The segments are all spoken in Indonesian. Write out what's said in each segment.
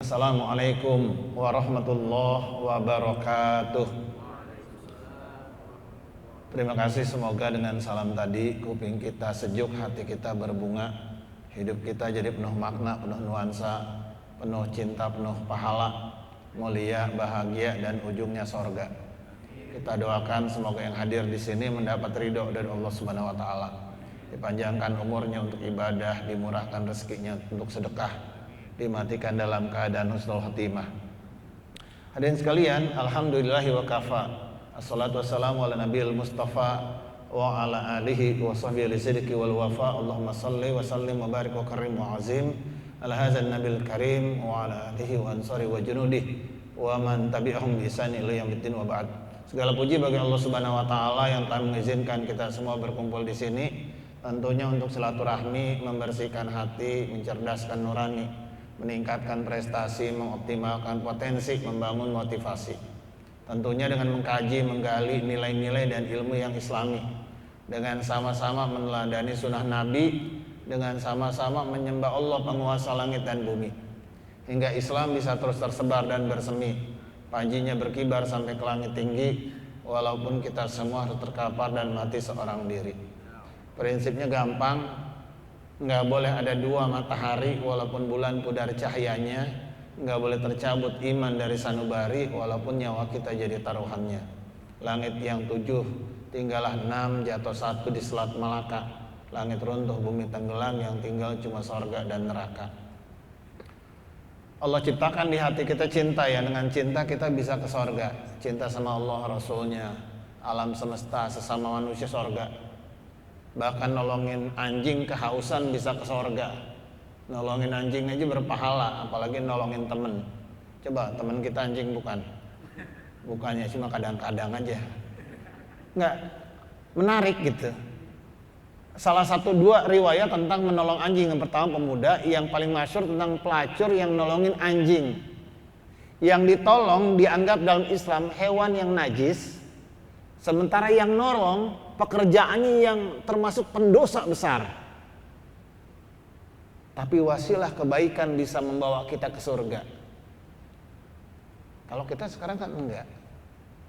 Assalamualaikum warahmatullahi wabarakatuh. Terima kasih, semoga dengan salam tadi kuping kita sejuk, hati kita berbunga, hidup kita jadi penuh makna, penuh nuansa, penuh cinta, penuh pahala, mulia, bahagia, dan ujungnya sorga. Kita doakan semoga yang hadir di sini mendapat ridho dari Allah Subhanahu wa Ta'ala, dipanjangkan umurnya untuk ibadah, dimurahkan rezekinya untuk sedekah, dimatikan dalam keadaan husnul khatimah. Hadirin sekalian, alhamdulillahi wa kafa, assalatu wassalamu ala nabiyil mustafa wa ala alihi wa sahbihi lisidiki wal wafa. Allahumma salli wa sallim wa barik wa karim wa azim ala hadzal nabil karim wa ala alihi wa ansari wa junudih wa man tabi'ahum bi ihsan ila yaumiddin wa ba'd. Segala puji bagi Allah Subhanahu wa Ta'ala yang telah mengizinkan kita semua berkumpul di sini, tentunya untuk silaturahmi, membersihkan hati, mencerdaskan nurani, meningkatkan prestasi, mengoptimalkan potensi, membangun motivasi. Tentunya dengan mengkaji, menggali nilai-nilai dan ilmu yang islami, dengan sama-sama meneladani sunnah Nabi, dengan sama-sama menyembah Allah penguasa langit dan bumi, hingga Islam bisa terus tersebar dan bersemi, panjinya berkibar sampai ke langit tinggi, walaupun kita semua harus terkapar dan mati seorang diri. Prinsipnya gampang, nggak boleh ada dua matahari walaupun bulan pudar cahayanya, nggak boleh tercabut iman dari sanubari walaupun nyawa kita jadi taruhannya. Langit yang 7 tinggallah 6, jatuh 1 di Selat Malaka. Langit runtuh, bumi tenggelam, yang tinggal cuma sorga dan neraka. Allah ciptakan di hati kita cinta, ya, dengan cinta kita bisa ke sorga. Cinta sama Allah, Rasulnya, alam semesta, sesama manusia, sorga. Bahkan nolongin anjing kehausan bisa ke sorga. Nolongin anjing aja berpahala, apalagi nolongin temen. Coba temen kita anjing bukannya cuma kadang-kadang aja. Nggak menarik gitu. Salah satu dua riwayat tentang menolong anjing. Yang pertama pemuda, yang paling masyhur tentang pelacur yang nolongin anjing. Yang ditolong dianggap dalam Islam hewan yang najis, sementara yang nolong pekerjaannya yang termasuk pendosa besar. Tapi wasilah kebaikan bisa membawa kita ke surga. Kalau kita sekarang kan enggak.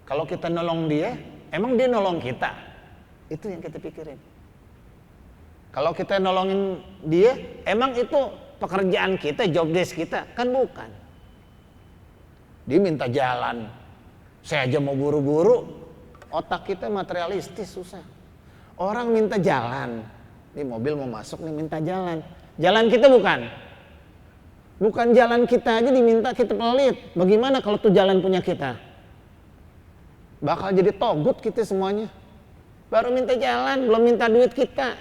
Kalau kita nolong dia, emang dia nolong kita? Itu yang kita pikirin. Kalau kita nolongin dia, emang itu pekerjaan kita, job desk kita? Kan bukan. Dia minta jalan, saya aja mau buru-buru, otak kita materialistis, susah. Orang minta jalan, ini mobil mau masuk nih minta jalan. Jalan kita bukan jalan kita aja diminta, kita pelit. Bagaimana kalau tuh jalan punya kita? Bakal jadi togut kita semuanya. Baru minta jalan, belum minta duit kita.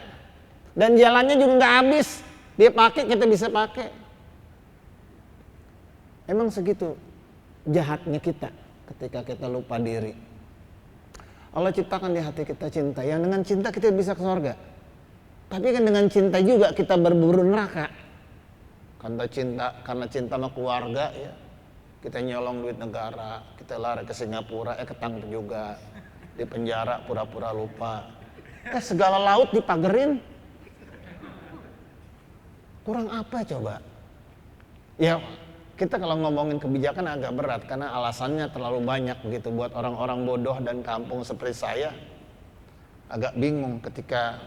Dan jalannya juga nggak habis, dia pakai, kita bisa pakai. Emang segitu jahatnya kita ketika kita lupa diri. Allah ciptakan di hati kita cinta, yang dengan cinta kita bisa ke surga. Tapi kan dengan cinta juga kita berburu neraka. Karena cinta sama keluarga, ya, kita nyolong duit negara, kita lari ke Singapura, ketangkep juga, di penjara pura-pura lupa. Segala laut dipagerin. Kurang apa coba? Ya, kita kalau ngomongin kebijakan agak berat karena alasannya terlalu banyak begitu. Buat orang-orang bodoh dan kampung seperti saya agak bingung ketika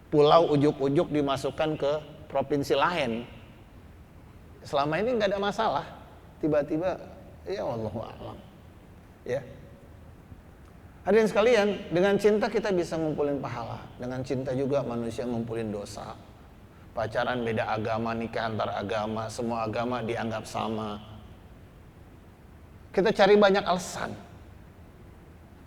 pulau ujuk-ujuk dimasukkan ke provinsi lain. Selama ini nggak ada masalah, tiba-tiba ya Allahu a'lam. Ya. Hadirin sekalian, dengan cinta kita bisa ngumpulin pahala. Dengan cinta juga manusia ngumpulin dosa. Pacaran beda agama, nikah antar agama, semua agama dianggap sama. Kita cari banyak alasan.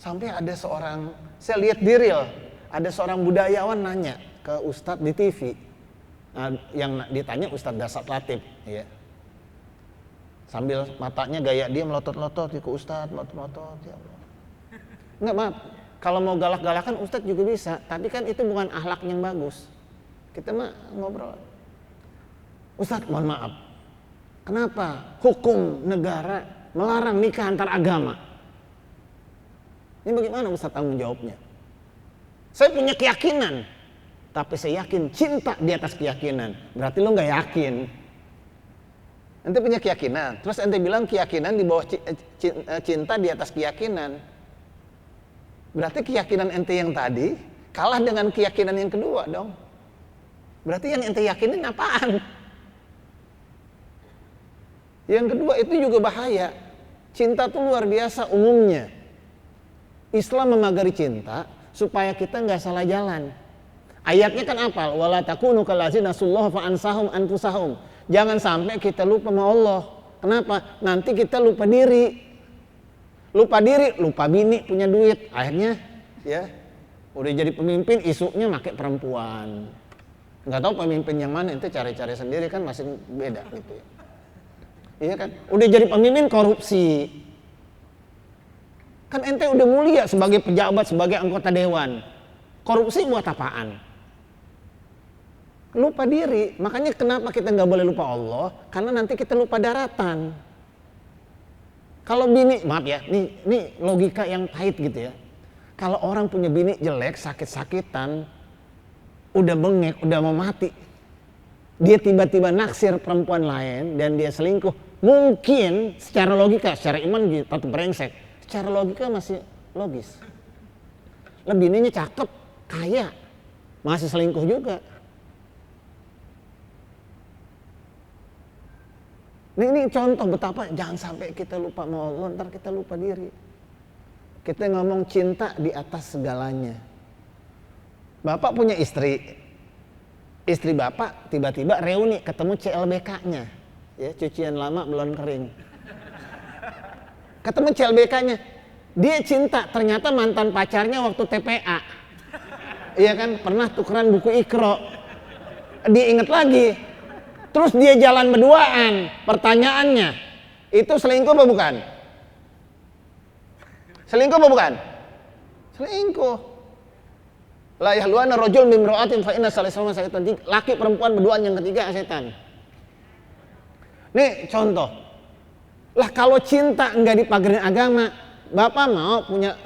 Sampai ada seorang, saya lihat di reel, ada seorang budayawan nanya ke Ustadz di TV. Nah, yang ditanya Ustadz Dasat Latif, ya. Sambil matanya gaya dia melotot-lotot ke Ustadz, melotot-lotot, ya Allah. Enggak, maaf, kalau mau galak-galakan Ustadz juga bisa, tapi kan itu bukan akhlak yang bagus. Kita mah ngobrol. Ustadz, mohon maaf, kenapa hukum negara melarang nikah antar agama? Ini bagaimana Ustadz tanggung jawabnya? Saya punya keyakinan, tapi saya yakin cinta di atas keyakinan. Berarti lo nggak yakin. Ente punya keyakinan, terus ente bilang keyakinan di bawah cinta di atas keyakinan. Berarti keyakinan ente yang tadi kalah dengan keyakinan yang kedua dong. Berarti yang ente yakinin apaan? Yang kedua itu juga bahaya. Cinta itu luar biasa umumnya. Islam memagari cinta supaya kita nggak salah jalan. Ayatnya kan apa? Wala takunu kallazina nasullaha fa ansahum anfusahum. Jangan sampai kita lupa sama Allah. Kenapa? Nanti kita lupa diri. Lupa diri, lupa bini punya duit. Akhirnya ya udah jadi pemimpin isunya pakai perempuan. Nggak tahu pemimpin yang mana, itu cari-cari sendiri kan masih beda gitu ya. Iya kan? Udah jadi pemimpin korupsi. Kan ente udah mulia sebagai pejabat, sebagai anggota dewan. Korupsi buat apaan? Lupa diri. Makanya kenapa kita nggak boleh lupa Allah? Karena nanti kita lupa daratan. Kalau bini, maaf ya, ini logika yang pahit gitu ya. Kalau orang punya bini jelek, sakit-sakitan, udah bengek, udah mau mati, dia tiba-tiba naksir perempuan lain dan dia selingkuh, mungkin secara logika, secara iman gitu, patut brengsek, secara logika masih logis. Lebih bininya cakep, kaya, masih selingkuh juga. Ini contoh betapa jangan sampai kita lupa sama Allah, ntar kita lupa diri. Kita ngomong cinta di atas segalanya. Bapak punya istri bapak tiba-tiba reuni ketemu CLBK-nya, ya cucian lama belum kering. Ketemu CLBK-nya, dia cinta, ternyata mantan pacarnya waktu TPA, iya kan, pernah tukeran buku Iqra, dia inget lagi, terus dia jalan berduaan, pertanyaannya, itu selingkuh apa bukan? Selingkuh apa bukan? Selingkuh. La yahluana rajul mimra'atin fa inna salisama syaitan. Laki perempuan berduaan yang ketiga setan. Nih contoh. Lah kalau cinta enggak dipagarin agama, Bapak mau punya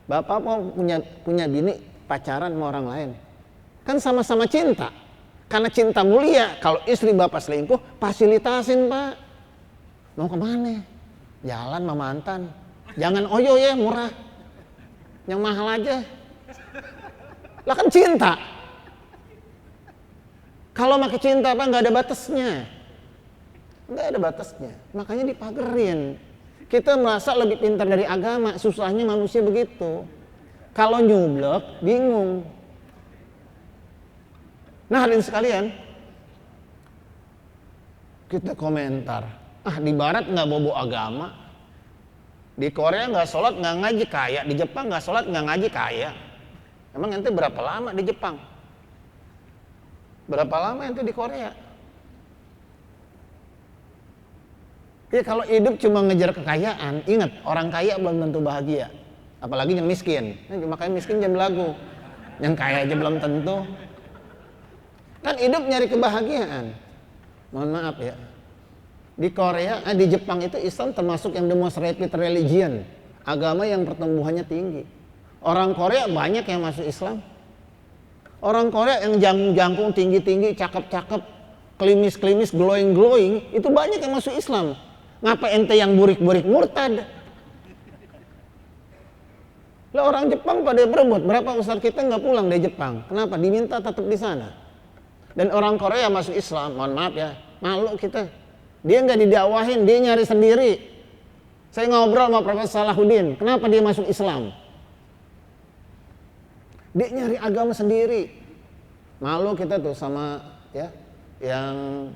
Bapak mau punya bini pacaran sama orang lain. Kan sama-sama cinta. Karena cinta mulia, kalau istri Bapak selingkuh, fasilitasin, Pak. Mau kemana? Jalan sama mantan. Jangan oyo ya, murah. Yang mahal aja. Lah kan cinta. Kalau makin cinta apa nggak ada batasnya. Nggak ada batasnya. Makanya dipagerin. Kita merasa lebih pintar dari agama. Susahnya manusia begitu. Kalau nyublek bingung. Nah hadirin sekalian, kita komentar. Di Barat nggak bobo agama. Di Korea nggak sholat nggak ngaji kaya. Di Jepang nggak sholat nggak ngaji kaya. Emang ente berapa lama di Jepang? Berapa lama ente di Korea? Ya kalau hidup cuma ngejar kekayaan, ingat orang kaya belum tentu bahagia. Apalagi yang miskin. Makanya miskin jangan belagu. Yang kaya aja belum tentu. Kan hidup nyari kebahagiaan. Mohon maaf ya. Di Korea, di Jepang itu Islam termasuk yang the most rapid religion. Agama yang pertumbuhannya tinggi. Orang Korea banyak yang masuk Islam. Orang Korea yang jangkung-jangkung, tinggi-tinggi, cakep-cakep, klimis-klimis, glowing-glowing, itu banyak yang masuk Islam. Ngapa ente yang burik-burik murtad? Lah orang Jepang pada berebut, berapa ustaz kita nggak pulang dari Jepang? Kenapa? Diminta tetap di sana. Dan orang Korea masuk Islam, mohon maaf ya, malu kita. Dia nggak didakwahin, dia nyari sendiri. Saya ngobrol sama Profesor Salahuddin, kenapa dia masuk Islam? Dia nyari agama sendiri. Malu kita tuh sama ya yang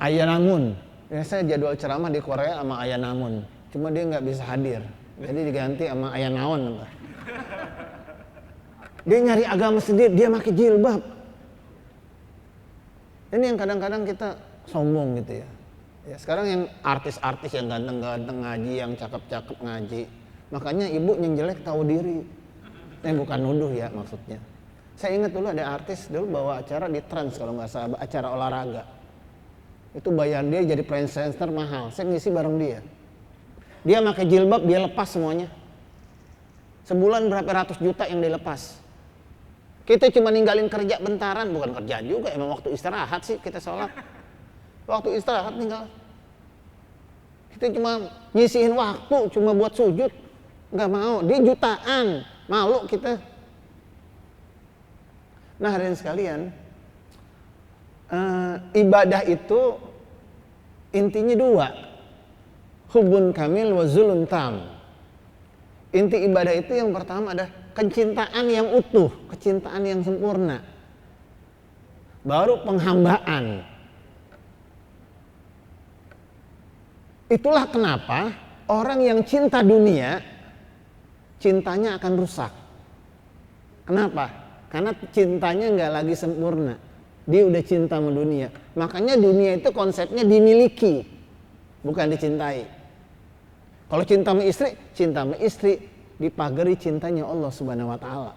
Ayah Namun. Ya, saya jadwal ceramah di Korea sama Ayah Namun. Cuma dia nggak bisa hadir. Jadi diganti sama Ayah Naon. Dia nyari agama sendiri, dia pakai jilbab. Ini yang kadang-kadang kita sombong gitu ya. Ya, sekarang yang artis-artis yang ganteng-ganteng ngaji, yang cakep-cakep ngaji. Makanya ibu yang jelek tahu diri. Bukan nuduh ya maksudnya. Saya ingat dulu ada artis dulu bawa acara di Trans kalau nggak salah, acara olahraga. Itu bayar dia jadi presenter mahal. Saya ngisi bareng dia. Dia pakai jilbab, dia lepas semuanya. Sebulan berapa ratus juta yang dilepas. Kita cuma ninggalin kerja bentaran, bukan kerja juga, emang waktu istirahat sih kita sholat. Waktu istirahat tinggal. Kita cuma nyisihin waktu, cuma buat sujud. Nggak mau, dia jutaan, malu kita. Nah hadirin sekalian, ibadah itu intinya dua. Hubun kamil wa zulun tam. Inti ibadah itu yang pertama ada kecintaan yang utuh, kecintaan yang sempurna. Baru penghambaan. Itulah kenapa orang yang cinta dunia, cintanya akan rusak. Kenapa? Karena cintanya nggak lagi sempurna. Dia udah cinta sama dunia. Makanya dunia itu konsepnya dimiliki, bukan dicintai. Kalau cinta sama istri dipagari cintanya Allah Subhanahu wa taala.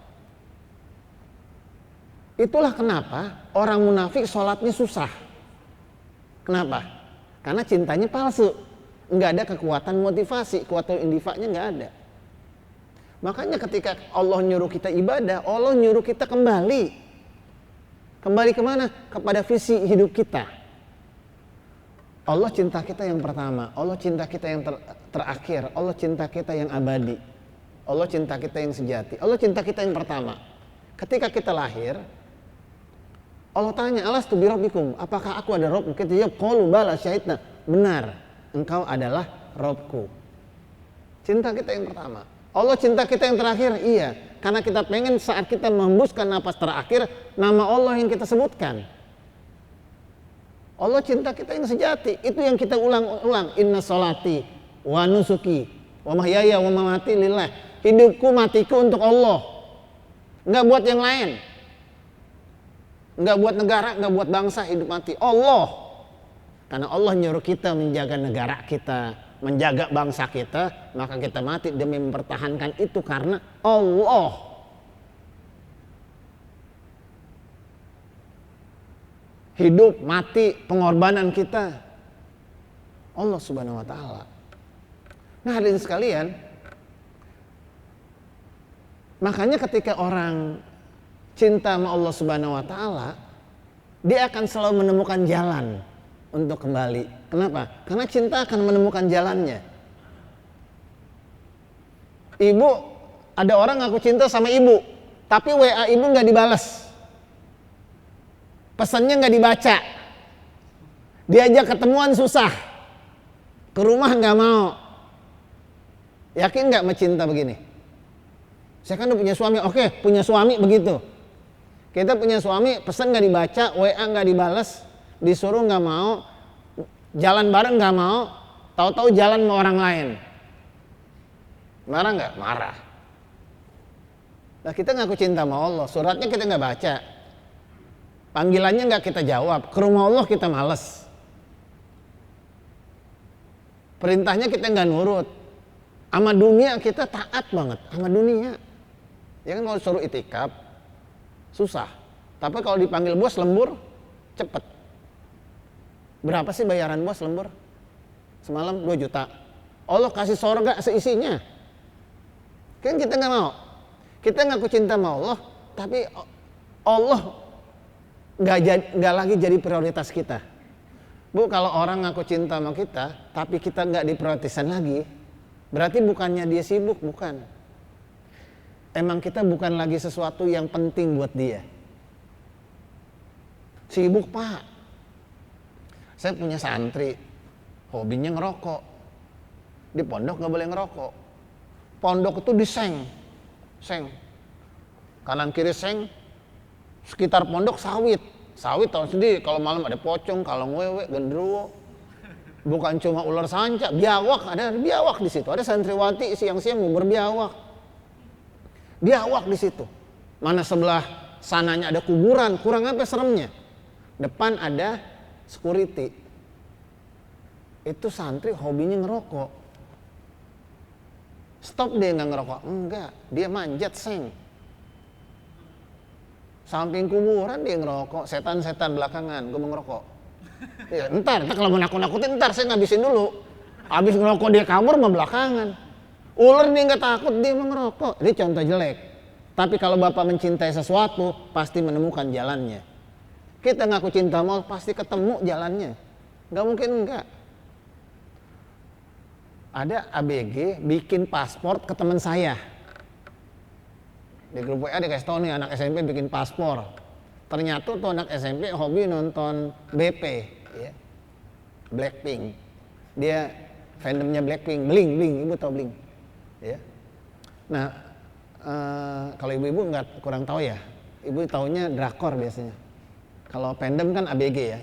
Itulah kenapa orang munafik sholatnya susah. Kenapa? Karena cintanya palsu. Nggak ada kekuatan motivasi, kekuatan indifaknya nggak ada. Makanya ketika Allah nyuruh kita ibadah, Allah nyuruh kita kembali. Kembali kemana? Kepada visi hidup kita. Allah cinta kita yang pertama, Allah cinta kita yang terakhir, Allah cinta kita yang abadi, Allah cinta kita yang sejati, Allah cinta kita yang pertama. Ketika kita lahir, Allah tanya, alastu birabbikum, apakah aku ada Rabb? Kita jawab, qalu bala syahidna, benar, engkau adalah Rabbku. Cinta kita yang pertama. Allah cinta kita yang terakhir, iya, karena kita pengen saat kita menghembuskan napas terakhir, nama Allah yang kita sebutkan. Allah cinta kita yang sejati, itu yang kita ulang-ulang. Inna sholati wa nusuki wa mahyaya wa mamati lillah. Hidupku matiku untuk Allah, nggak buat yang lain, nggak buat negara, nggak buat bangsa. Hidup mati Allah, karena Allah nyuruh kita menjaga negara kita, menjaga bangsa kita, maka kita mati demi mempertahankan itu karena Allah. Hidup, mati, pengorbanan kita Allah Subhanahu wa taala. Nah, hadirin sekalian, makanya ketika orang cinta sama Allah Subhanahu wa taala, dia akan selalu menemukan jalan untuk kembali. Kenapa? Karena cinta akan menemukan jalannya. Ibu, ada orang ngaku cinta sama ibu, tapi WA ibu nggak dibalas. Pesannya nggak dibaca, diajak ketemuan susah, ke rumah nggak mau. Yakin nggak mencinta begini? Saya kan udah punya suami, oke, punya suami begitu. Kita punya suami, pesan nggak dibaca, WA nggak dibalas, disuruh nggak mau, jalan bareng nggak mau, tahu-tahu jalan sama orang lain. Marah nggak? Marah. Nah, kita ngaku cinta sama Allah, suratnya kita nggak baca. Panggilannya nggak kita jawab, ke rumah Allah kita males. Perintahnya kita nggak nurut. Sama dunia kita taat banget, sama dunia. Ya kan kalau suruh itikaf, susah. Tapi kalau dipanggil bos lembur, cepet. Berapa sih bayaran bos lembur? Semalam 2 juta. Allah kasih sorga seisinya. Kan kita nggak mau. Kita ngaku cinta sama Allah, tapi Allah nggak lagi jadi prioritas kita. Bu, kalau orang ngaku cinta sama kita, tapi kita nggak diprioritaskan lagi, berarti bukannya dia sibuk, bukan. Emang kita bukan lagi sesuatu yang penting buat dia. Sibuk, Pak. Saya punya santri, hobinya ngerokok. Di pondok nggak boleh ngerokok. Pondok itu diseng, kanan kiri seng. Sekitar pondok sawit tahu sendiri, kalau malam ada pocong, kalau wewe, genderuwo. Bukan cuma ular sanca, biawak, ada biawak di situ. Ada santriwati siang-siang mau berbiawak. Biawak di situ. Mana sebelah sananya ada kuburan, kurang apa seremnya. Depan ada security. Itu santri hobinya ngerokok. Stop dia nggak ngerokok, enggak, dia manjat seng. Samping kuburan dia ngerokok, setan-setan belakangan, gue mau ngerokok. Ya, ntar kalau mau nakut-nakutin, ntar saya ngabisin dulu. Habis ngerokok dia kabur, mau belakangan. Ular dia nggak takut, dia mau ngerokok. Ini contoh jelek. Tapi kalau Bapak mencintai sesuatu, pasti menemukan jalannya. Kita ngaku cinta sama Allah, pasti ketemu jalannya. Nggak mungkin enggak. Ada ABG bikin paspor ke teman saya. Di grup WA dikasih tahu nih anak SMP bikin paspor. Ternyata tuh anak SMP hobi nonton BP, ya. Blackpink. Dia fandomnya Blackpink, Blink, ibu tahu Blink, ya. Nah, kalau ibu-ibu nggak kurang tahu ya, ibu taunya drakor biasanya. Kalau fandom kan ABG ya.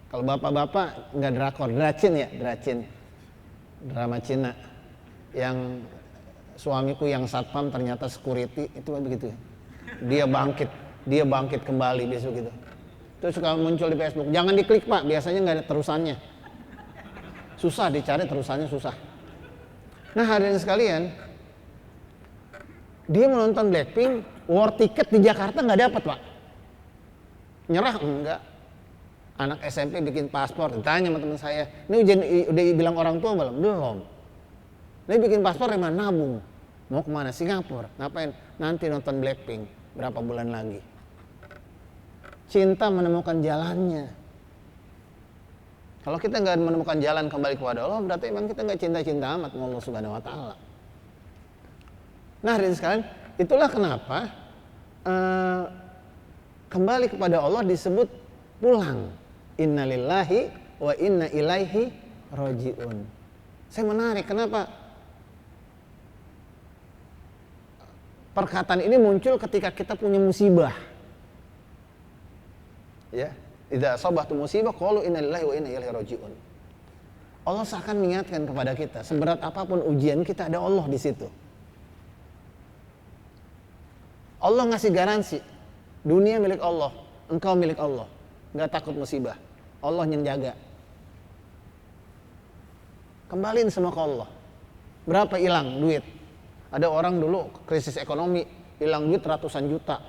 Kalau bapak-bapak nggak drakor, dracin ya, dracin, drama Cina. Yang suamiku yang satpam ternyata security, itu kan begitu ya. Dia bangkit kembali besok gitu. Terus suka muncul di Facebook. Jangan diklik Pak, biasanya nggak ada terusannya. Susah dicari, terusannya susah. Nah hadirin sekalian, dia menonton Blackpink, war ticket di Jakarta nggak dapat Pak. Nyerah enggak. Anak SMP bikin paspor, ditanya sama teman saya, ini udah bilang orang tua belum? Belum. Ini bikin paspor dari mana? Nabung. Mau kemana? Singapura. Ngapain? Nanti nonton Blackpink. Berapa bulan lagi? Cinta menemukan jalannya. Kalau kita nggak menemukan jalan kembali kepada Allah, berarti memang kita nggak cinta-cinta amat sama Allah Subhanahu Wa Taala. Nah, hadirin sekalian, itulah kenapa kembali kepada Allah disebut pulang. Innalillahi wa inna ilaihi rajiun. Saya menarik, kenapa? Perkataan ini muncul ketika kita punya musibah. Ya, idza asabatu musibah qalu innalillahi wa inna ilaihi rajiun. Allah seakan mengingatkan kepada kita, seberat apapun ujian kita ada Allah di situ. Allah ngasih garansi, dunia milik Allah, engkau milik Allah, nggak takut musibah. Allah yang jaga. Kembaliin semua ke Allah. Berapa hilang duit? Ada orang dulu krisis ekonomi, hilang duit ratusan juta.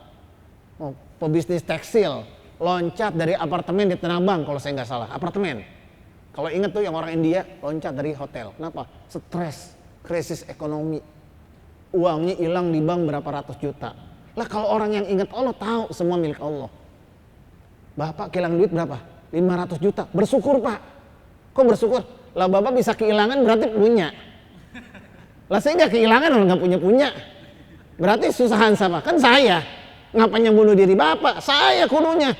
Oh, pebisnis tekstil, loncat dari apartemen di Tanah Abang kalau saya nggak salah, apartemen. Kalau inget tuh yang orang India loncat dari hotel. Kenapa? Stres, krisis ekonomi. Uangnya hilang di bank berapa ratus juta. Lah kalau orang yang ingat Allah tahu semua milik Allah. Bapak kehilangan duit berapa? 500 juta. Bersyukur Pak. Kok bersyukur? Lah Bapak bisa kehilangan berarti punya. Lah saya nggak kehilangan orang nggak punya. Berarti susahan sama. Kan saya. Ngapain yang bunuh diri Bapak? Saya kudunya.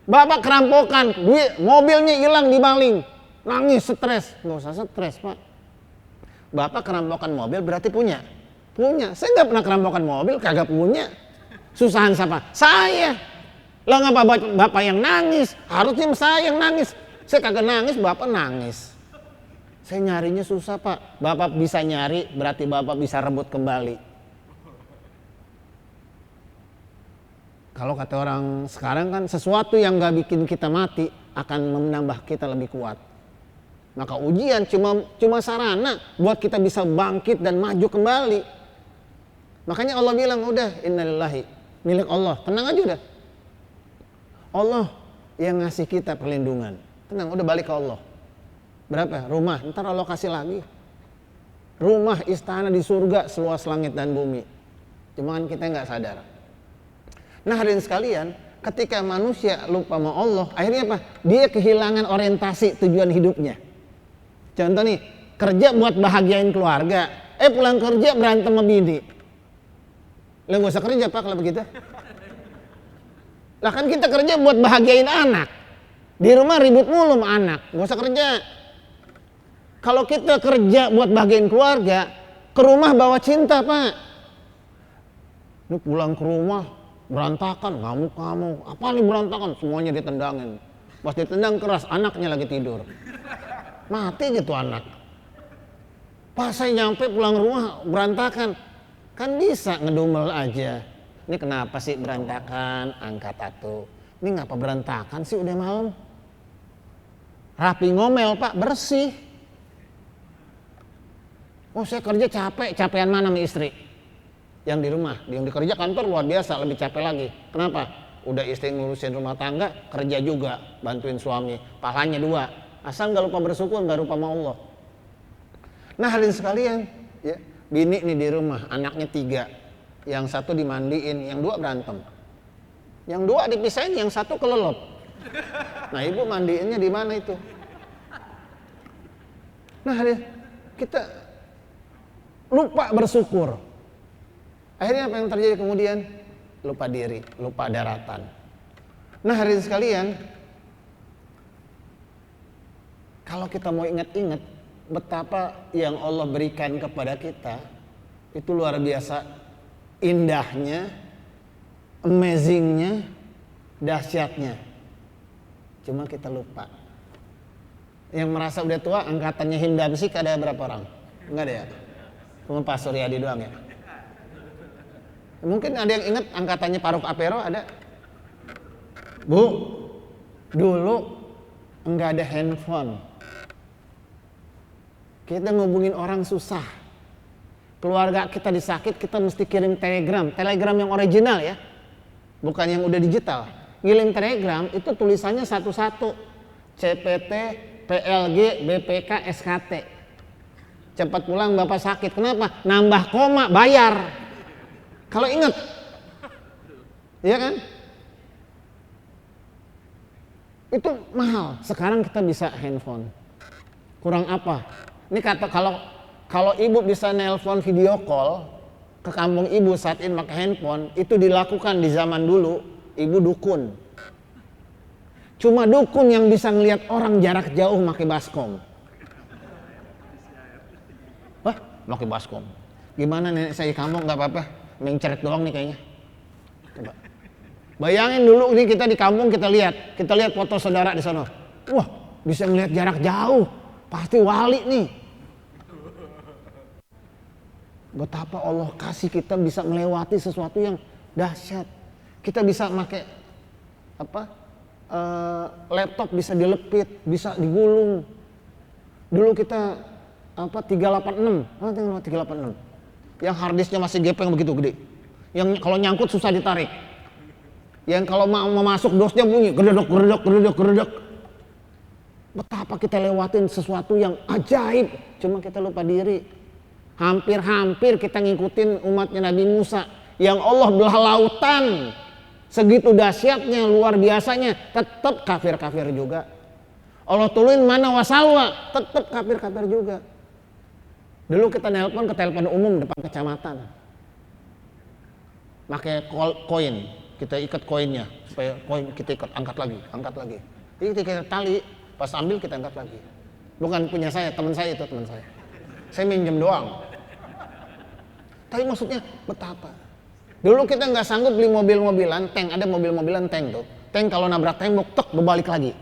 Bapak kerampokan, duit, mobilnya hilang dimaling. Nangis, stres. Nggak usah stres Pak. Bapak kerampokan mobil berarti punya. Punya. Saya nggak pernah kerampokan mobil, kagak punya. Susahan siapa? Saya. Lah ngapa Bapak yang nangis? Harusnya saya yang nangis. Saya kagak nangis, Bapak nangis. Saya nyarinya susah Pak. Bapak bisa nyari, berarti Bapak bisa rebut kembali. Kalau kata orang sekarang kan sesuatu yang gak bikin kita mati akan menambah kita lebih kuat. Maka ujian cuma sarana buat kita bisa bangkit dan maju kembali. Makanya Allah bilang udah innalillahi, milik Allah. Tenang aja udah. Allah yang ngasih kita perlindungan. Tenang, udah balik ke Allah. Berapa? Rumah, ntar Allah kasih lagi. Rumah, istana di surga seluas langit dan bumi. Cuman kita nggak sadar. Nah hadirin sekalian, ketika manusia lupa sama Allah, akhirnya apa? Dia kehilangan orientasi tujuan hidupnya. Contoh nih, kerja buat bahagiain keluarga. Pulang kerja berantem sama bini. Lah nggak usah kerja Pak kalau begitu. Lah kan kita kerja buat bahagiain anak. Di rumah ribut mulu sama anak, nggak usah kerja. Kalau kita kerja buat bahagiain keluarga, ke rumah bawa cinta Pak. Ini pulang ke rumah berantakan, ngamuk-ngamuk. Apa nih berantakan? Semuanya ditendangin. Pas ditendang keras, anaknya lagi tidur. Mati gitu anak. Pas saya nyampe pulang rumah berantakan, kan bisa ngedumel aja. Ini kenapa sih berantakan? Angkat atuh. Ini ngapa berantakan sih udah malam? Rapi ngomel Pak, bersih. Oh saya kerja capek, capean mana sama istri? Yang di rumah, yang di kerja kantor luar biasa, lebih capek lagi. Kenapa? Udah istri ngurusin rumah tangga, kerja juga, bantuin suami. Pahalanya 2. Asal gak lupa bersyukur, gak lupa sama Allah. Nah hadirin sekalian, ya, Bini nih di rumah, anaknya 3. Yang 1 dimandiin, yang 2 berantem. Yang 2 dipisahin, yang 1 kelelep. Nah, ibu mandiinnya di mana itu? Nah, kita lupa bersyukur. Akhirnya apa yang terjadi kemudian? Lupa diri, lupa daratan. Nah, hadirin sekalian, kalau kita mau ingat-ingat betapa yang Allah berikan kepada kita, itu luar biasa indahnya, amazingnya, dahsyatnya. Cuma kita lupa. Yang merasa udah tua, angkatannya Hindamsik ada berapa orang? Enggak ada ya? Cuma Pak Suryadi doang ya? Mungkin ada yang ingat angkatannya Faruk Apero ada? Bu, dulu enggak ada handphone. Kita ngubungin orang susah. Keluarga kita disakit, kita mesti kirim telegram. Telegram yang original ya. Bukan yang udah digital. Ngirim telegram itu tulisannya satu-satu. CPT, PLG, BPK, SKT. Cepat pulang bapak sakit. Kenapa? Nambah koma, bayar. Kalau ingat. Iya kan? Itu mahal. Sekarang kita bisa handphone. Kurang apa? Ini kata kalau ibu bisa nelpon video call ke kampung ibu saat ini pakai handphone, itu dilakukan di zaman dulu, ibu dukun. Cuma dukun yang bisa ngelihat orang jarak jauh pakai baskom. Wah, pakai baskom. Gimana nenek saya di kampung nggak apa-apa, mencret doang nih kayaknya. Coba. Bayangin dulu ini kita di kampung kita lihat foto saudara di sana. Wah, bisa ngelihat jarak jauh. Pasti wali nih. Betapa Allah kasih kita bisa melewati sesuatu yang dahsyat. Kita bisa pakai laptop bisa dilepit, bisa digulung. Dulu kita 386, 386. Yang harddisknya masih gepeng begitu gede. Yang kalau nyangkut susah ditarik. Yang kalau mau masuk dosnya bunyi geredok. Betapa kita lewatin sesuatu yang ajaib, cuma kita lupa diri. Hampir kita ngikutin umatnya Nabi Musa yang Allah belah lautan. Segitu dahsyatnya, luar biasanya, tetap kafir juga. Allah tuluin mana wasalwa, tetap kafir juga. Dulu kita nelpon ke telepon umum depan kecamatan. Pakai koin, kita ikat koinnya supaya koin kita ikat, angkat lagi. Jadi kita tali. Pas ambil kita angkat lagi. Bukan punya saya, teman saya itu teman saya. Saya minjem doang. Tapi maksudnya betapa. Dulu kita nggak sanggup beli mobil-mobilan tank, ada mobil-mobilan tank tuh. Tank kalau nabrak tembok, tek berbalik lagi.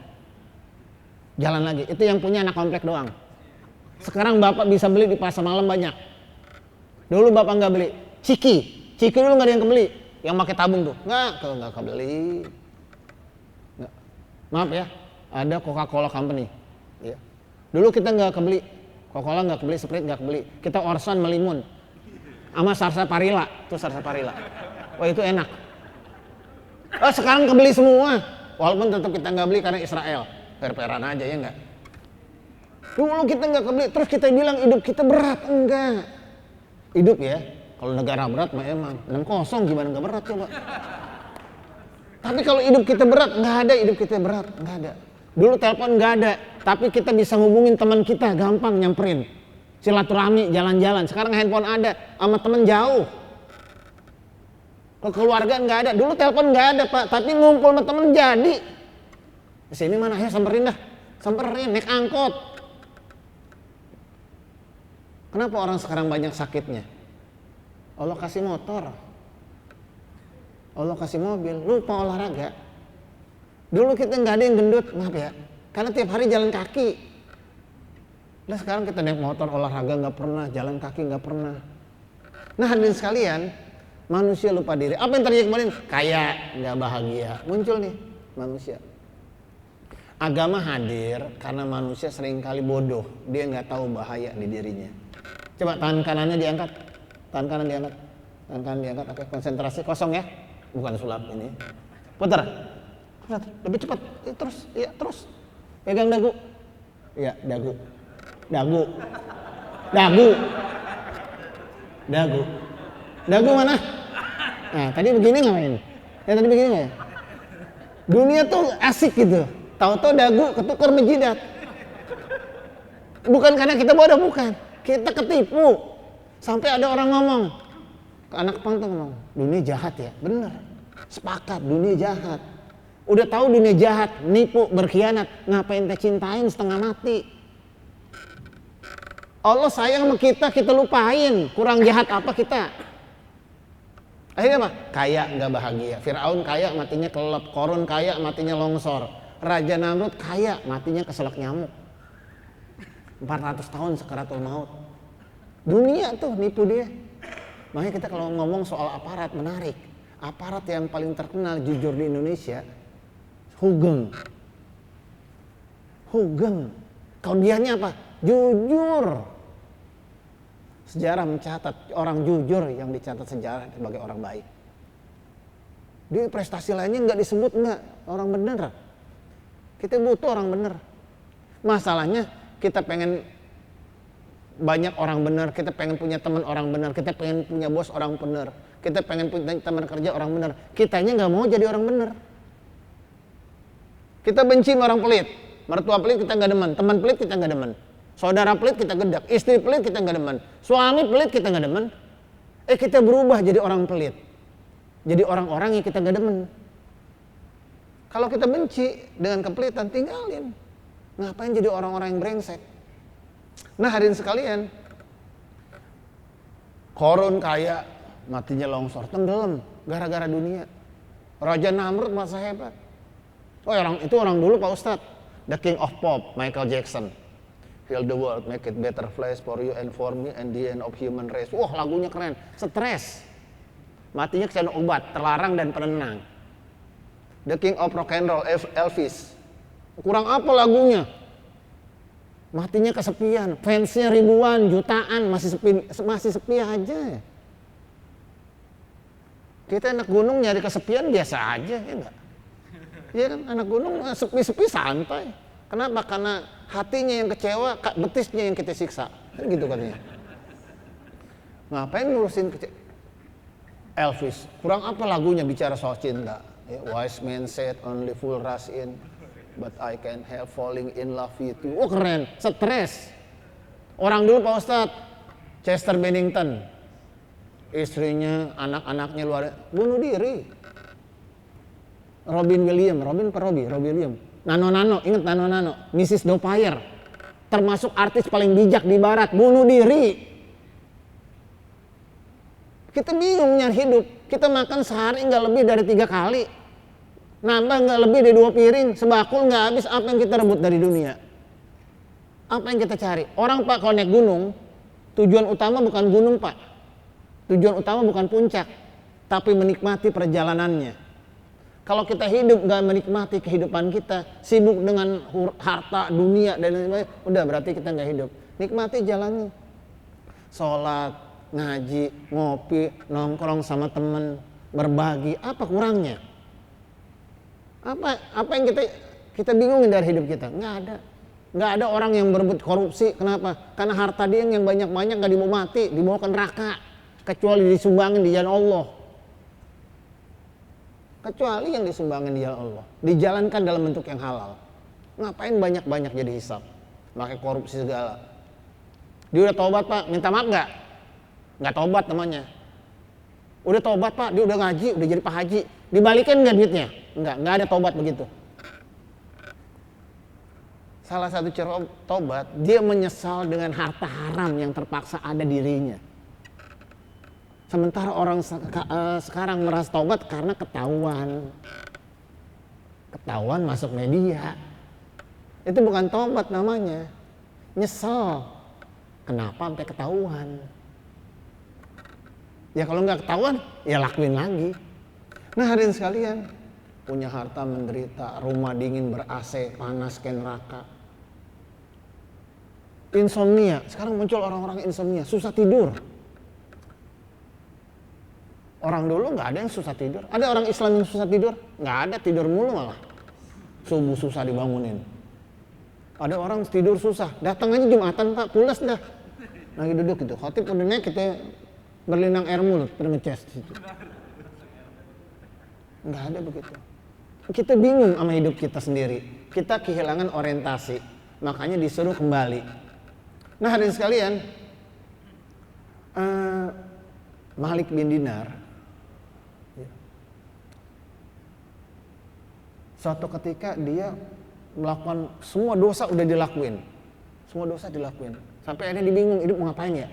Jalan lagi. Itu yang punya anak komplek doang. Sekarang bapak bisa beli di pasar malam banyak. Dulu bapak nggak beli. Ciki dulu nggak ada yang kebeli. Yang pakai tabung tuh, nggak kebeli. Nggak. Maaf ya. Ada Coca-Cola Company. Ya. Dulu kita nggak kebeli, Coca-Cola nggak kebeli, Sprite nggak kebeli. Kita Orson melimun, sama Sarsaparilla, tuh Sarsaparilla. Wah itu enak. Oh sekarang kebeli semua, walaupun tetap kita nggak beli karena Israel. Per-peran aja ya nggak. Dulu kita nggak kebeli, terus kita bilang hidup kita berat, enggak. Hidup ya, kalau negara berat mah emang 6-0 gimana nggak berat coba. Tapi kalau hidup kita berat, nggak ada hidup kita berat, nggak ada. Dulu telepon nggak ada, tapi kita bisa ngubungin teman kita, gampang nyamperin. Silaturahmi, jalan-jalan. Sekarang handphone ada, sama teman jauh. Kekeluargaan nggak ada. Dulu telepon nggak ada pak, tapi ngumpul sama teman jadi. Sini mana, ayo samperin dah. Samperin, naik angkot. Kenapa orang sekarang banyak sakitnya? Allah kasih motor. Allah kasih mobil, lupa olahraga. Dulu kita nggak ada yang gendut, maaf ya, karena tiap hari jalan kaki. Nah sekarang kita naik motor, olahraga nggak pernah, jalan kaki nggak pernah. Nah hadirin sekalian, manusia lupa diri. Apa yang terjadi kemarin? Kaya, nggak bahagia. Muncul nih manusia. Agama hadir karena manusia seringkali bodoh, dia nggak tahu bahaya di dirinya. Coba tangan kanannya diangkat, tangan kanan diangkat, tangan kanan diangkat. Oke, konsentrasi kosong ya, bukan sulap ini. Putar. Lebih cepat, terus, pegang dagu, dagu, Dagu. Dagu mana? Nah, tadi begini ngapain? Ya tadi begini nggak ya? Dunia tuh asik gitu. Tahu-tahu dagu ketukar menjidat. Bukan karena kita bodoh, bukan. Kita ketipu. Sampai ada orang ngomong, anak pang tuh ngomong, dunia jahat ya. Bener. Sepakat, dunia jahat. Udah tahu dunia jahat, nipu, berkhianat, ngapain kita cintain setengah mati? Allah sayang sama kita lupain. Kurang jahat apa kita? Akhirnya apa? Kaya nggak bahagia. Firaun kaya matinya kelelep, Korun kaya matinya longsor, Raja Namrud kaya matinya keselak nyamuk. 400 tahun sakaratul maut. Dunia tuh nipu dia. Makanya kita kalau ngomong soal aparat menarik. Aparat yang paling terkenal jujur di Indonesia, Hugeng. Hugeng. Kelebihannya apa? Jujur. Sejarah mencatat orang jujur yang dicatat sejarah sebagai orang baik. Di prestasi lainnya nggak disebut nggak orang bener. Kita butuh orang bener. Masalahnya kita pengen banyak orang bener, kita pengen punya teman orang bener, kita pengen punya bos orang bener, kita pengen punya teman kerja orang bener. Kitanya nggak mau jadi orang bener. Kita benci orang pelit, mertua pelit kita nggak demen, teman pelit kita nggak demen, saudara pelit kita gedak, istri pelit kita nggak demen, suami pelit kita nggak demen. Kita berubah jadi orang pelit, jadi orang-orang yang kita nggak demen. Kalau kita benci dengan kepelitan, tinggalin. Ngapain jadi orang-orang yang brengsek? Nah hadirin sekalian, Korun kaya, matinya longsor, tenggelam gara-gara dunia. Raja Namrud masa hebat. Oh itu orang dulu Pak Ustadz. The King of Pop, Michael Jackson. Heal the world, make it better place for you and for me and the end of human race. Wah lagunya keren, stres. Matinya kesana obat, terlarang dan penenang. The King of Rock and Roll, Elvis. Kurang apa lagunya? Matinya kesepian, fansnya ribuan, jutaan, masih sepi aja. Kita anak gunung nyari kesepian biasa aja, ya enggak? Iya kan, anak gunung sepi-sepi santai. Kenapa? Karena hatinya yang kecewa, betisnya yang kita siksa. Kan gitu katanya. Ngapain ngurusin Elvis? Kurang apa lagunya bicara soal cinta? Wise man said only fool rush in. But I can help falling in love with you. Oh keren, stres. Orang dulu Pak Ustadz, Chester Bennington, istrinya, anak-anaknya luar, bunuh diri. Robin Williams, Nano, ingat Nano, Mrs. Doubtfire, termasuk artis paling bijak di barat, bunuh diri. Kita bingung nyari hidup, kita makan sehari nggak lebih dari 3 kali. Nambah nggak lebih dari 2 piring, sebakul nggak habis. Apa yang kita rebut dari dunia? Apa yang kita cari? Orang Pak kalau naik gunung, tujuan utama bukan gunung Pak. Tujuan utama bukan puncak, tapi menikmati perjalanannya. Kalau kita hidup nggak menikmati kehidupan kita, sibuk dengan harta, dunia dan lain-lain, udah berarti kita nggak hidup. Nikmati jalannya. Sholat, ngaji, ngopi, nongkrong sama temen, berbagi, apa kurangnya? Apa yang kita bingungin dari hidup kita? Nggak ada orang yang berebut korupsi. Kenapa? Karena harta dia yang banyak-banyak nggak dibawa mati, dibawa ke neraka, kecuali disumbangin di jalan Allah. Kecuali yang disumbangin di jalan Allah, dijalankan dalam bentuk yang halal. Ngapain banyak-banyak jadi hisab, pakai korupsi segala. Dia udah tobat Pak, minta maaf nggak? Nggak tobat namanya. Udah tobat Pak, dia udah ngaji, udah jadi Pak Haji, dibalikin nggak duitnya? Nggak ada tobat begitu. Salah satu cara tobat, dia menyesal dengan harta haram yang terpaksa ada dirinya. Sementara orang sekarang merasa tobat karena ketahuan masuk media. Itu bukan tobat namanya, nyesel. Kenapa sampai ketahuan? Ya kalau nggak ketahuan, ya lakuin lagi. Nah hadirin sekalian, punya harta menderita, rumah dingin ber-AC, panas kayak neraka. Insomnia, sekarang muncul orang-orang insomnia, susah tidur. Orang dulu nggak ada yang susah tidur. Ada orang Islam yang susah tidur? Nggak ada, tidur mulu malah. Subuh susah dibangunin. Ada orang tidur susah, datang aja Jumatan Pak, pulas dah. Lagi duduk gitu, khotib udah naik kita berlinang air mulut, ngecas situ. Nggak ada begitu. Kita bingung sama hidup kita sendiri. Kita kehilangan orientasi. Makanya disuruh kembali. Nah hadirin sekalian, Malik bin Dinar suatu ketika dia melakukan semua dosa udah dilakuin. Semua dosa dilakuin. Sampai akhirnya dia bingung hidup mau ngapain ya.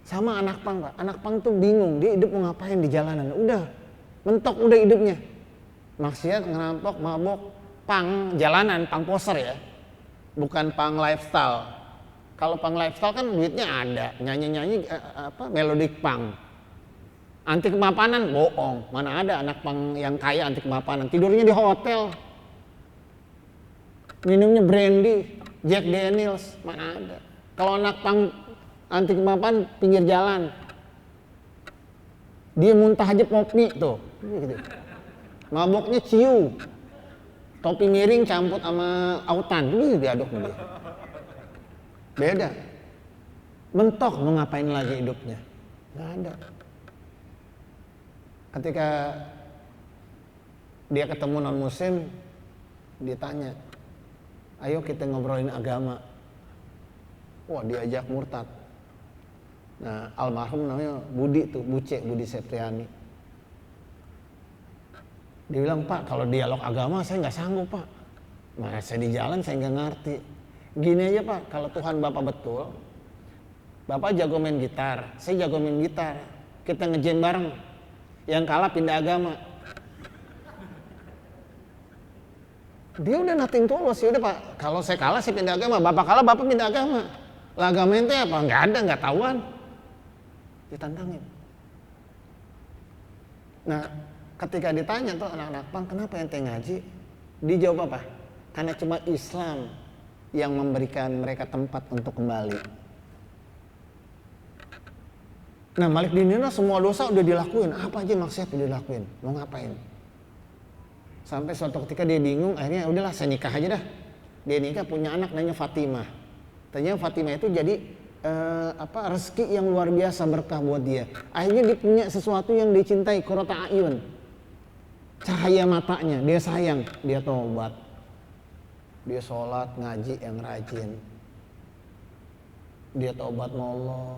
Sama anak pang, Pak. Anak pang tuh bingung, dia hidup mau ngapain di jalanan. Udah, mentok udah hidupnya. Maksiat, ngerampok, mabok, pang jalanan, pang poser ya. Bukan pang lifestyle. Kalau pang lifestyle kan duitnya ada, nyanyi-nyanyi melodic pang. Anti kemapanan bohong. Mana ada anak pang yang kaya anti kemapanan, tidurnya di hotel. Minumnya brandy, Jack Daniels, mana ada. Kalau anak pang anti kemapanan pinggir jalan. Dia muntah aja kopi tuh. Gitu. Maboknya ciu. Topi miring campur sama autan. Ini diaduk dia. Beda. Mentok mau ngapain lagi hidupnya. Nggak ada. Ketika dia ketemu non muslim, dia tanya, ayo kita ngobrolin agama. Wah diajak murtad. Nah almarhum namanya Budi tuh, Budi Septriani. Dia bilang, Pak kalau dialog agama saya nggak sanggup Pak. Nah saya di jalan saya nggak ngerti. Gini aja Pak, kalau Tuhan Bapak betul, Bapak jago main gitar, saya jago main gitar. Kita ngejam bareng. Yang kalah pindah agama. Dia udah nothing tulus, ya udah Pak. Kalau saya kalah saya pindah agama, Bapak kalah Bapak pindah agama. Lah agama ente apa? Nggak ada, nggak tahuan. Ditantangin. Nah, ketika ditanya tuh anak-anak pang, kenapa ente ngaji? Dijawab apa? Karena cuma Islam yang memberikan mereka tempat untuk kembali. Nah Malik bin Dinar semua dosa udah dilakuin, apa aja maksiat udah dilakuin, mau ngapain? Sampai suatu ketika dia bingung, akhirnya udahlah saya nikah aja dah. Dia nikah punya anak namanya Fatimah. Ternyata Fatimah itu jadi rezeki yang luar biasa berkah buat dia. Akhirnya dia punya sesuatu yang dicintai, qurrata ayun. Cahaya matanya, dia sayang, dia tobat. Dia sholat, ngaji yang rajin. Dia tobat sama Allah.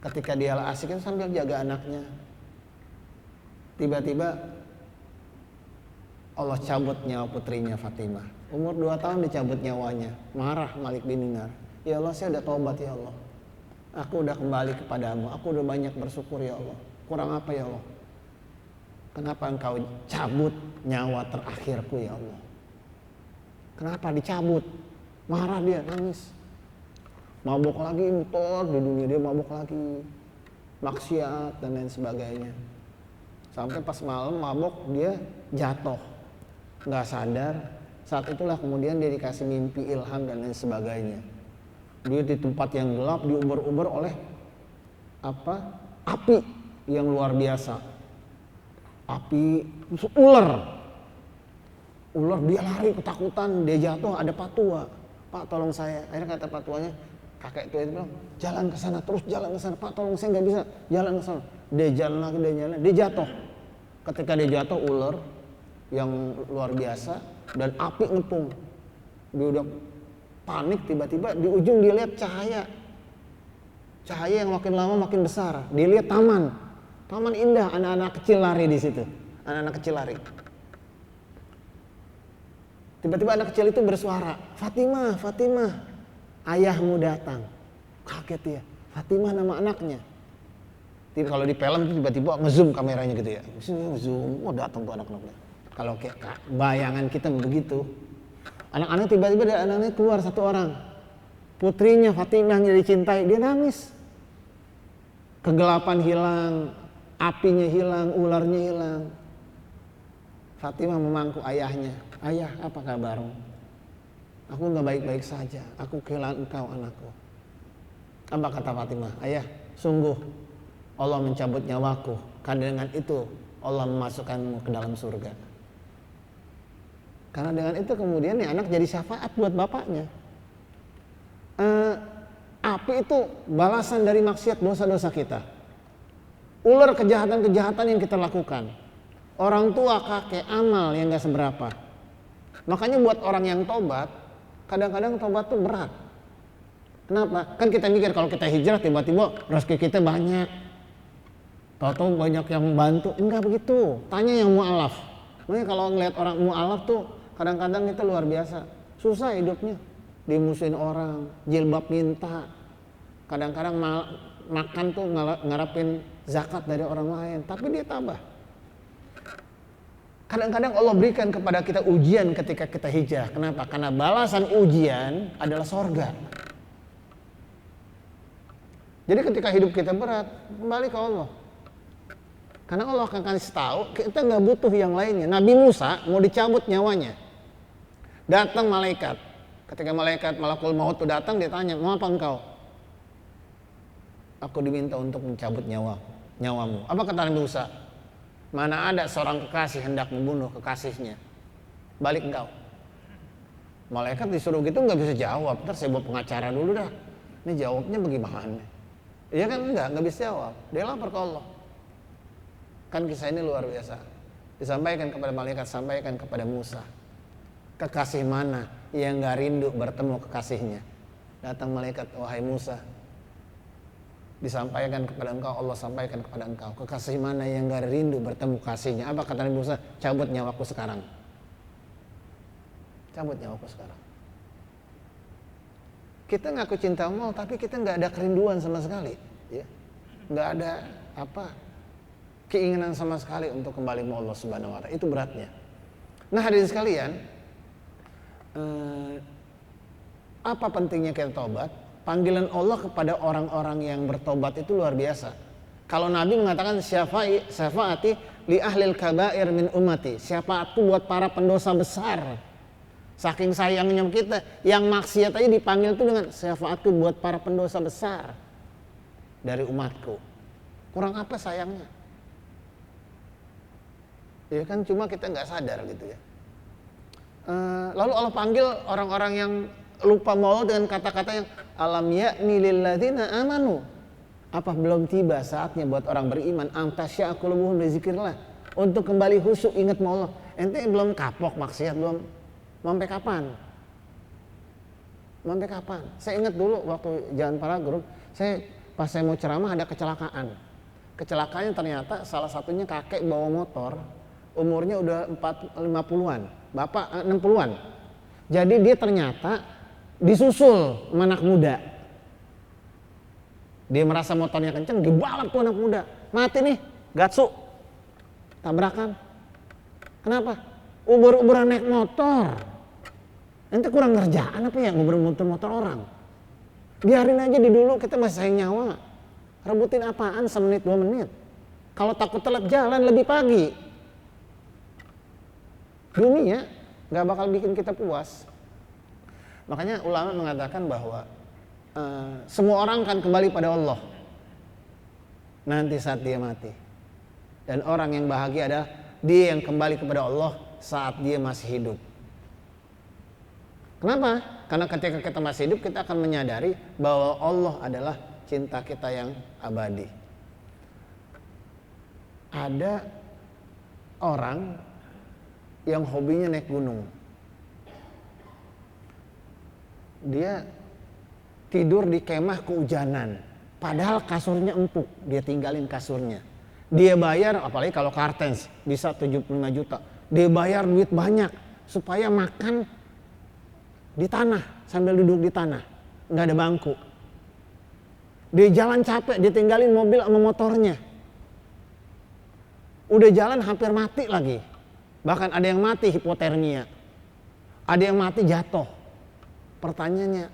Ketika dia asik kan sambil jaga anaknya. Tiba-tiba Allah cabut nyawa putrinya Fatimah. Umur 2 tahun dicabut nyawanya. Marah Malik bin Dinar. Ya Allah saya udah tobat ya Allah. Aku udah kembali kepadamu. Aku udah banyak bersyukur ya Allah. Kurang apa ya Allah? Kenapa engkau cabut nyawa terakhirku ya Allah? Kenapa dicabut? Marah dia, nangis. Mabuk lagi, motor di dunia dia mabuk lagi. Maksiat dan lain sebagainya. Sampai pas malam mabuk dia jatuh. Nggak sadar. Saat itulah kemudian dia dikasih mimpi ilham dan lain sebagainya. Dia di tempat yang gelap diuber-uber oleh api yang luar biasa. Api ular dia lari ketakutan, dia jatuh ada patua. Pak tolong saya. Akhirnya kata patuanya, kakek tua itu bilang jalan ke sana, terus jalan ke sana. Pak tolong saya nggak bisa jalan ke sana. Dia jalan lagi, dia jatuh. Ketika dia jatuh ular yang luar biasa dan api ngepung. Dia udah panik, tiba-tiba di ujung dia lihat cahaya yang makin lama makin besar. Dia lihat taman indah, anak-anak kecil lari di situ. Anak-anak kecil lari. Tiba-tiba anak kecil itu bersuara, Fatimah, ayahmu datang. Kaget dia, Fatimah nama anaknya. Kalau di film itu tiba-tiba ngezoom kameranya gitu ya. Ngezoom, datang tuh anak-anaknya. Kalau kayak bayangan kita begitu. Anak-anak tiba-tiba dari anaknya keluar satu orang. Putrinya Fatimah yang dicintai, dia nangis. Kegelapan hilang, apinya hilang, ularnya hilang. Fatimah memangku ayahnya. Ayah, apa kabarmu? Aku nggak baik-baik saja. Aku kehilangan engkau anakku. Apa kata Fatimah? Ayah, sungguh Allah mencabut nyawaku. Karena dengan itu Allah memasukkanmu ke dalam surga. Karena dengan itu kemudian anak jadi syafaat buat bapaknya. Api itu balasan dari maksiat dosa-dosa kita. Ular kejahatan-kejahatan yang kita lakukan. Orang tua, kakek, amal yang gak seberapa. Makanya buat orang yang tobat, kadang-kadang tobat tuh berat. Kenapa? Kan kita mikir kalau kita hijrah tiba-tiba rezeki kita banyak. Tahu-tahu banyak yang membantu. Enggak begitu. Tanya yang mu'alaf. Makanya kalau ngeliat orang mu'alaf tuh kadang-kadang itu luar biasa. Susah hidupnya. Dimusuhin orang, jilbab minta. Kadang-kadang makan tuh ngarepin zakat dari orang lain. Tapi dia tabah. Kadang-kadang Allah berikan kepada kita ujian ketika kita hijrah. Kenapa? Karena balasan ujian adalah sorga. Jadi ketika hidup kita berat, kembali ke Allah. Karena Allah akan kasih tahu, kita nggak butuh yang lainnya. Nabi Musa mau dicabut nyawanya. Datang malaikat. Ketika malakul maut itu datang, dia tanya, mau apa engkau? Aku diminta untuk mencabut nyawamu. Apa kata Nabi Musa? Mana ada seorang kekasih hendak membunuh kekasihnya. Balik engkau. Malaikat disuruh gitu nggak bisa jawab. Ntar saya bawa pengacara dulu dah. Ini jawabnya bagaimana? Iya kan nggak bisa jawab. Dia lapor ke Allah. Kan kisah ini luar biasa. Disampaikan kepada malaikat, sampaikan kepada Musa. Kekasih mana yang nggak rindu bertemu kekasihnya? Datang malaikat, wahai Musa. Disampaikan kepada engkau, Allah sampaikan kepada engkau. Kekasih mana yang gak rindu bertemu kasihnya? Apa kata Nabi Musa? Cabut nyawaku sekarang. Cabut nyawaku sekarang. Kita ngaku cinta Allah, tapi kita gak ada kerinduan sama sekali. Ya. Gak ada keinginan sama sekali untuk kembali ke Allah Subhanahu wa Ta'ala. Itu beratnya. Nah hadirin sekalian, apa pentingnya kita tobat? Panggilan Allah kepada orang-orang yang bertobat itu luar biasa. Kalau Nabi mengatakan syafaati li ahlil kabair min ummati, syafaatku buat para pendosa besar. Saking sayangnya kita, yang maksiat aja dipanggil itu dengan syafaatku buat para pendosa besar dari umatku. Kurang apa sayangnya? Ya kan cuma kita nggak sadar gitu ya. Lalu Allah panggil orang-orang yang lupa mau dengan kata-kata yang alam ya'ni lil ladzina amanu. Apa belum tiba saatnya buat orang beriman antasya qulubuhum bi zikrillah, untuk kembali khusyuk ingat mau Allah. Ente belum kapok maksiat belum? Sampai kapan? Sampai kapan? Saya ingat dulu waktu Jalan Paragroup, pas saya mau ceramah ada kecelakaan. Kecelakaannya ternyata salah satunya kakek bawa motor, umurnya udah 50-an, bapak 60-an. Jadi dia ternyata disusul sama anak muda. Dia merasa motornya kenceng, dibalap tuh anak muda. Mati nih, gatsu. Tabrakan. Kenapa? Ubur-uburan naik motor. Ente kurang ngerjaan apa ya ngubur motor orang? Biarin aja di dulu, kita masih sayang nyawa. Rebutin apaan semenit 2 menit? Kalau takut telat jalan lebih pagi. Dunia gak bakal bikin kita puas. Makanya ulama mengatakan bahwa semua orang akan kembali pada Allah nanti saat dia mati. Dan orang yang bahagia adalah dia yang kembali kepada Allah saat dia masih hidup. Kenapa? Karena ketika kita masih hidup kita akan menyadari bahwa Allah adalah cinta kita yang abadi. Ada orang yang hobinya naik gunung. Dia tidur di kemah kehujanan, padahal kasurnya empuk, dia tinggalin kasurnya. Dia bayar, apalagi kalau kartens bisa 75 juta, dia bayar duit banyak supaya makan di tanah sambil duduk di tanah, nggak ada bangku. Dia jalan capek, dia tinggalin mobil sama motornya. Udah jalan hampir mati lagi, bahkan ada yang mati hipotermia, ada yang mati jatuh. Pertanyaannya,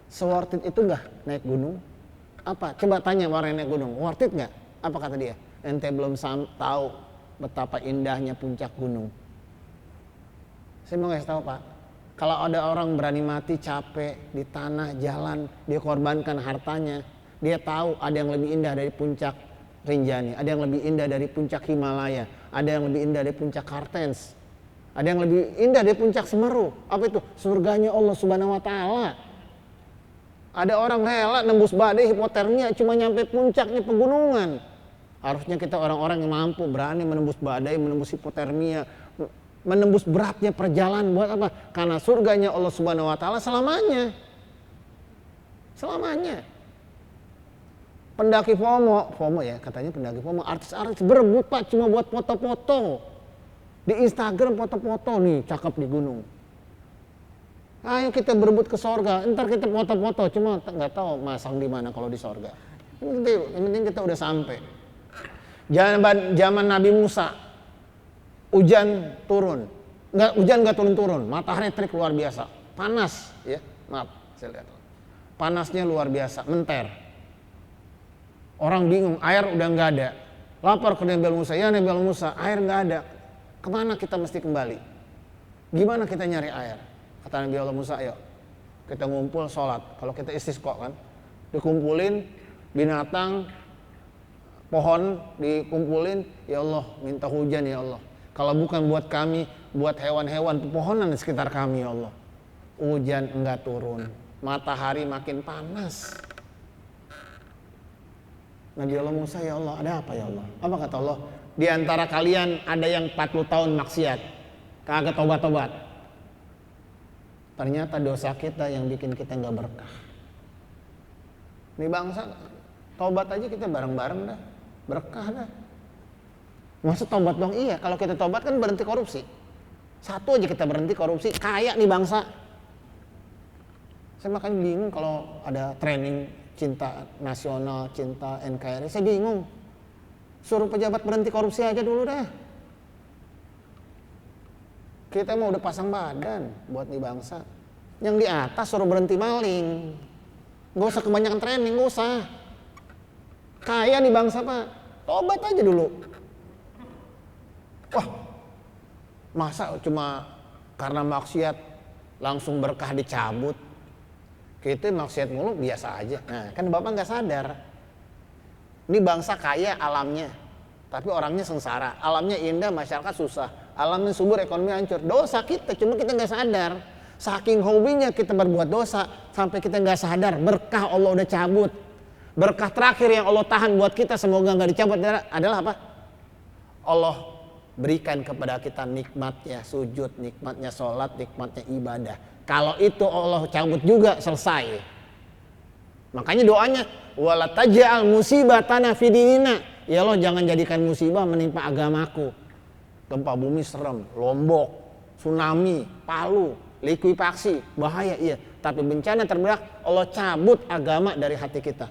se-worth it itu nggak naik gunung? Apa? Coba tanya orang yang naik gunung, worth it nggak? Apa kata dia? Ente belum tahu betapa indahnya puncak gunung. Saya mau kasih tahu Pak, kalau ada orang berani mati capek di tanah jalan, dia korbankan hartanya, dia tahu ada yang lebih indah dari puncak Rinjani, ada yang lebih indah dari puncak Himalaya, ada yang lebih indah dari puncak Kartens. Ada yang lebih indah dari puncak Semeru. Apa itu? Surganya Allah Subhanahu wa Ta'ala. Ada orang rela nembus badai hipotermia cuma nyampe puncaknya pegunungan. Harusnya kita orang-orang yang mampu berani menembus badai, menembus hipotermia, menembus beratnya perjalanan. Buat apa? Karena surganya Allah Subhanahu wa taala selamanya. Selamanya. Pendaki FOMO ya katanya pendaki FOMO, artis-artis berebut Pak cuma buat foto-foto. Di Instagram foto-foto nih cakep di gunung. Ayo kita berebut ke sorga, ntar kita foto-foto cuma nggak tahu masang di mana kalau di sorga. Yang penting kita udah sampai. Zaman Nabi Musa, hujan turun, hujan nggak turun-turun, matahari terik luar biasa, panas ya, maaf saya lihat, panasnya luar biasa, menter. Orang bingung, air udah nggak ada. Lapor ke Nabi Musa, ya Nabi Musa, air nggak ada. Kemana kita mesti kembali? Gimana kita nyari air? Kata Nabi Musa, ayo kita ngumpul sholat. Kalau kita istisqa kan, dikumpulin binatang, pohon dikumpulin, ya Allah minta hujan ya Allah. Kalau bukan buat kami, buat hewan-hewan pepohonan di sekitar kami ya Allah. Hujan enggak turun, matahari makin panas. Nabi Allah Musa, ya Allah ada apa ya Allah? Apa kata Allah? Di antara kalian ada yang 40 tahun maksiat, kagak tobat-tobat. Ternyata dosa kita yang bikin kita nggak berkah. Nih bangsa, tobat aja kita bareng-bareng dah, berkah dah. Maksud tobat dong? Iya, kalau kita tobat kan berhenti korupsi. Satu aja kita berhenti korupsi, kaya nih bangsa. Saya makanya bingung kalau ada training cinta nasional, cinta NKRI, saya bingung. Suruh pejabat berhenti korupsi aja dulu dah. Kita mau udah pasang badan buat nih bangsa. Yang di atas suruh berhenti maling. Gak usah kebanyakan training, gak usah. Kaya nih bangsa Pak, tobat aja dulu. Wah, masa cuma karena maksiat langsung berkah dicabut? Kita maksiat mulu biasa aja. Nah, kan Bapak nggak sadar. Ini bangsa kaya alamnya, tapi orangnya sengsara. Alamnya indah, masyarakat susah. Alamnya subur, ekonomi hancur. Dosa kita, cuma kita nggak sadar. Saking hobinya kita berbuat dosa, sampai kita nggak sadar. Berkah Allah udah cabut. Berkah terakhir yang Allah tahan buat kita, semoga nggak dicabut adalah apa? Allah berikan kepada kita nikmatnya sujud, nikmatnya sholat, nikmatnya ibadah. Kalau itu Allah cabut juga, selesai. Makanya doanya, wala taj'al musibatana fi dinina. Ya Allah jangan jadikan musibah menimpa agamaku. Gempa bumi serem, Lombok, tsunami, Palu, likuifaksi, bahaya iya. Tapi bencana terberak, Allah cabut agama dari hati kita.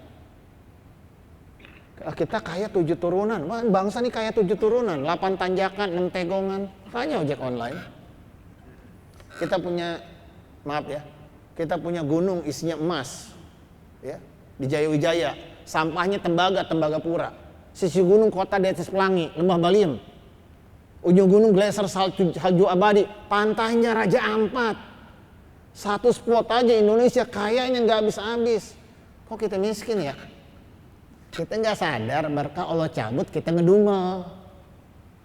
Kita kaya 7 turunan, bangsa nih kaya 7 turunan, 8 tanjakan, 6 tegongan. Tanya ojek online. Kita punya, maaf ya, kita punya gunung isinya emas, ya, di Jaya-Wijaya, sampahnya Tembagapura, sisi gunung kota di atas pelangi, Lembah Baliem, ujung gunung gletser salju abadi, pantainya Raja Ampat. Satu spot aja Indonesia kayanya nggak habis-habis. Kok kita miskin ya? Kita nggak sadar berkah Allah cabut, kita ngedumel.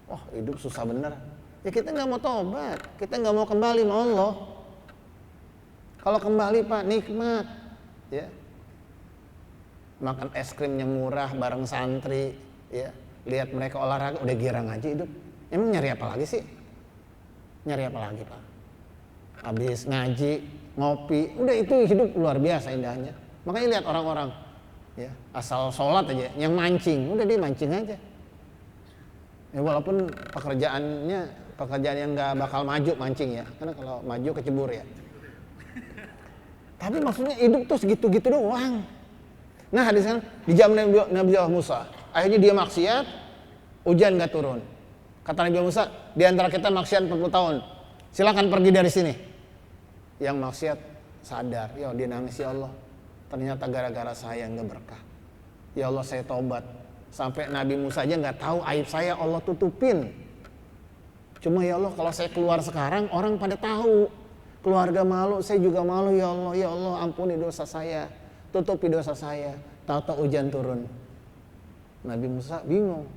Wah hidup susah bener. Ya kita nggak mau tobat, kita nggak mau kembali sama Allah. Kalau kembali Pak nikmat, ya. Makan es krim yang murah bareng santri, ya. Lihat mereka olahraga udah girang aja hidup. Emang nyari apa lagi sih? Nyari apa lagi Pak? Habis ngaji, ngopi, udah itu hidup luar biasa indahnya. Makanya lihat orang-orang, ya asal sholat aja, yang mancing, udah dia mancing aja. Ya walaupun pekerjaan yang nggak bakal maju mancing ya, karena kalau maju kecebur ya. Tapi maksudnya hidup tuh segitu-gitu doang. Nah hadis kan di zaman Nabi Musa, akhirnya dia maksiat, hujan nggak turun. Kata Nabi Musa, di antara kita maksiat 40 tahun, silakan pergi dari sini. Yang maksiat sadar, ya dia nangis, ya Allah, ternyata gara-gara saya nggak berkah. Ya Allah saya tobat. Sampai Nabi Musa aja nggak tahu aib saya Allah tutupin. Cuma ya Allah kalau saya keluar sekarang orang pada tahu. Keluarga malu, saya juga malu ya Allah ampuni dosa saya, tutupi dosa saya. Tahu-tahu hujan turun. Nabi Musa bingung.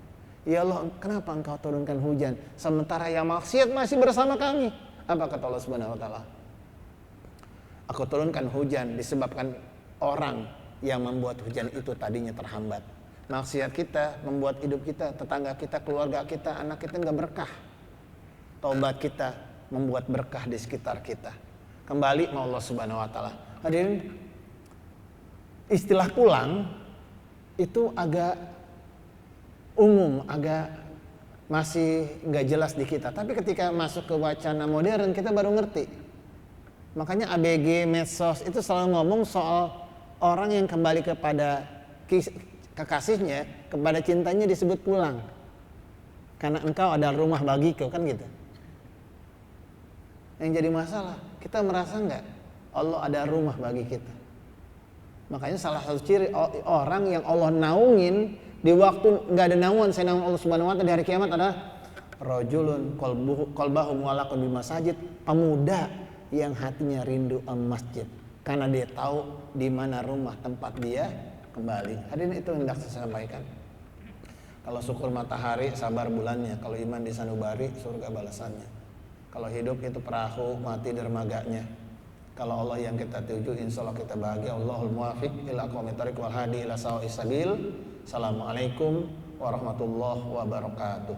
Ya Allah kenapa engkau turunkan hujan sementara yang maksiat masih bersama kami? Apa kata Allah Subhanahu wa taala? Aku turunkan hujan disebabkan orang yang membuat hujan itu tadinya terhambat. Maksiat kita membuat hidup kita, tetangga kita, keluarga kita, anak kita nggak berkah. Taubat kita membuat berkah di sekitar kita. Kembali sama Allah Subhanahu wa taala. Hadirin, istilah pulang itu agak umum, agak masih nggak jelas di kita. Tapi ketika masuk ke wacana modern kita baru ngerti. Makanya ABG, medsos itu selalu ngomong soal orang yang kembali kepada kekasihnya, kepada cintanya disebut pulang. Karena engkau ada rumah bagiku, kan gitu. Yang jadi masalah, kita merasa nggak Allah ada rumah bagi kita. Makanya salah satu ciri orang yang Allah naungin di waktu nggak ada naungan, saya naungan Allah Subhanahu wa taala di hari kiamat adalah rajulun qalbahu mu'allaqun bil masajid, pemuda yang hatinya rindu masjid karena dia tahu di mana rumah tempat dia kembali. Hadirin, itu hendak saya sampaikan. Kalau syukur matahari, sabar bulannya. Kalau iman di sanubari, surga balasannya. Kalau hidup itu perahu, mati dermaganya. Kalau Allah yang kita tuju, insya Allah kita bahagia. Allahul muwafiq ila aqwamit thariq wal hadi ila sawa'is sabil. Assalamualaikum warahmatullahi wabarakatuh.